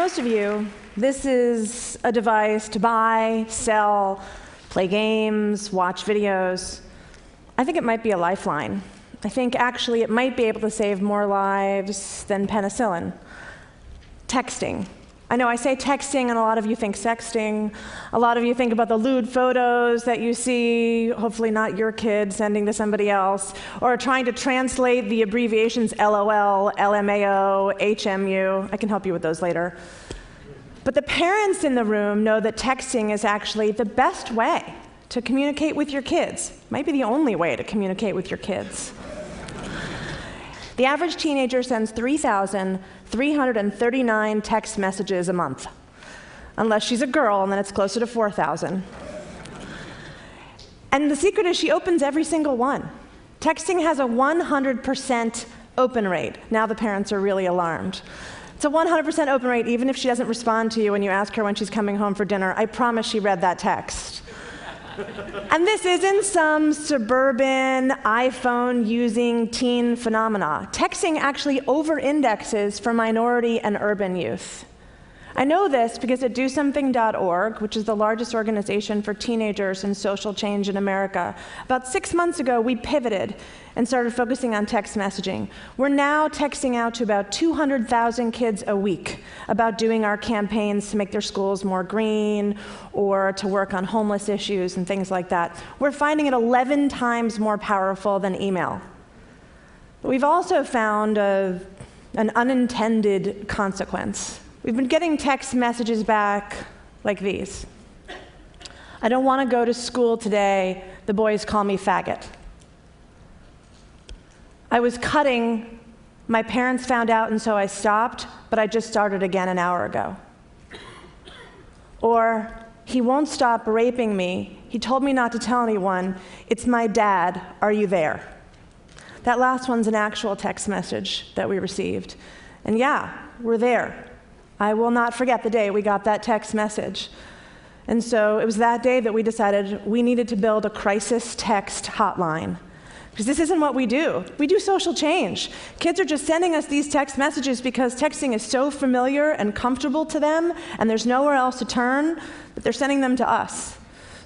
most of you, this is a device to buy, sell, play games, watch videos. I think it might be a lifeline. I think actually it might be able to save more lives than penicillin. Texting. I know I say texting and a lot of you think sexting. A lot of you think about the lewd photos that you see, hopefully not your kid sending to somebody else, or trying to translate the abbreviations LOL, LMAO, HMU. I can help you with those later. But the parents in the room know that texting is actually the best way to communicate with your kids. Might be the only way to communicate with your kids. The average teenager sends 3,339 text messages a month. Unless she's a girl, and then it's closer to 4,000. And the secret is she opens every single one. Texting has a 100% open rate. Now the parents are really alarmed. It's a 100% open rate even if she doesn't respond to you when you ask her when she's coming home for dinner. I promise she read that text. And this isn't some suburban, iPhone-using teen phenomena. Texting actually over-indexes for minority and urban youth. I know this because at DoSomething.org, which is the largest organization for teenagers and social change in America, about 6 months ago, we pivoted and started focusing on text messaging. We're now texting out to about 200,000 kids a week about doing our campaigns to make their schools more green or to work on homeless issues and things like that. We're finding it 11 times more powerful than email. But we've also found an unintended consequence. We've been getting text messages back like these. I don't want to go to school today. The boys call me faggot. I was cutting. My parents found out, and so I stopped, but I just started again an hour ago. Or, he won't stop raping me. He told me not to tell anyone. It's my dad. Are you there? That last one's an actual text message that we received. And yeah, we're there. I will not forget the day we got that text message. And so it was that day that we decided we needed to build a crisis text hotline. Because this isn't what we do. We do social change. Kids are just sending us these text messages because texting is so familiar and comfortable to them, and there's nowhere else to turn, that they're sending them to us.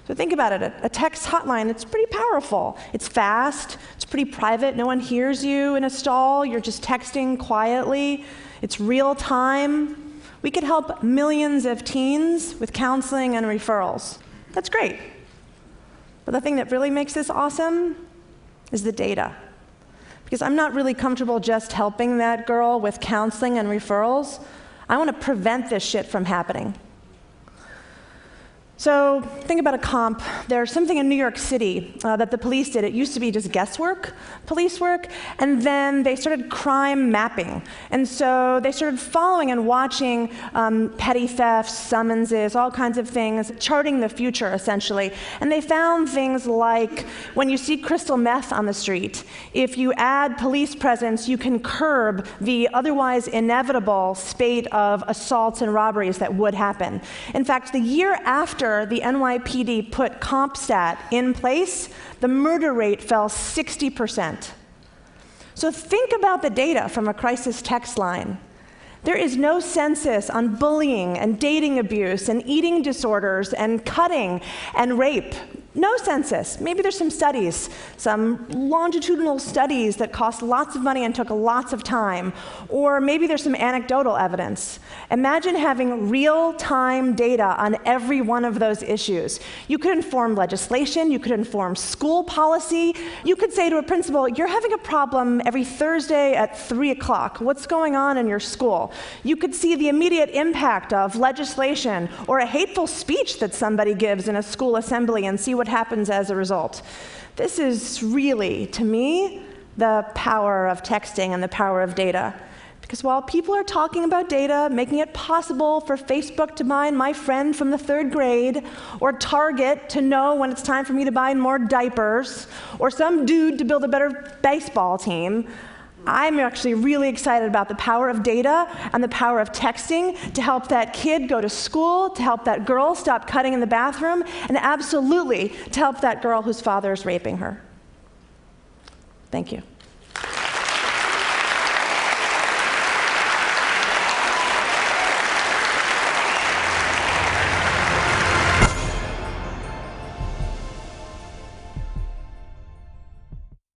So think about it, a text hotline, it's pretty powerful. It's fast, it's pretty private, no one hears you in a stall, you're just texting quietly, it's real time. We could help millions of teens with counseling and referrals. That's great. But the thing that really makes this awesome is the data. Because I'm not really comfortable just helping that girl with counseling and referrals. I want to prevent this shit from happening. So think about a comp. There's something in New York City that the police did. It used to be just guesswork, police work, and then they started crime mapping. And so they started following and watching petty thefts, summonses, all kinds of things, charting the future, essentially. And they found things like when you see crystal meth on the street, if you add police presence, you can curb the otherwise inevitable spate of assaults and robberies that would happen. In fact, the year after the NYPD put CompStat in place, the murder rate fell 60%. So think about the data from a crisis text line. There is no census on bullying and dating abuse and eating disorders and cutting and rape. No census. Maybe there's some studies, some longitudinal studies that cost lots of money and took lots of time. Or maybe there's some anecdotal evidence. Imagine having real-time data on every one of those issues. You could inform legislation, you could inform school policy. You could say to a principal, you're having a problem every Thursday at 3 o'clock. What's going on in your school? You could see the immediate impact of legislation or a hateful speech that somebody gives in a school assembly and see what happens as a result. This is really, to me, the power of texting and the power of data. Because while people are talking about data, making it possible for Facebook to find my friend from the 3rd grade, or Target to know when it's time for me to buy more diapers, or some dude to build a better baseball team, I'm actually really excited about the power of data and the power of texting to help that kid go to school, to help that girl stop cutting in the bathroom, and absolutely to help that girl whose father is raping her. Thank you.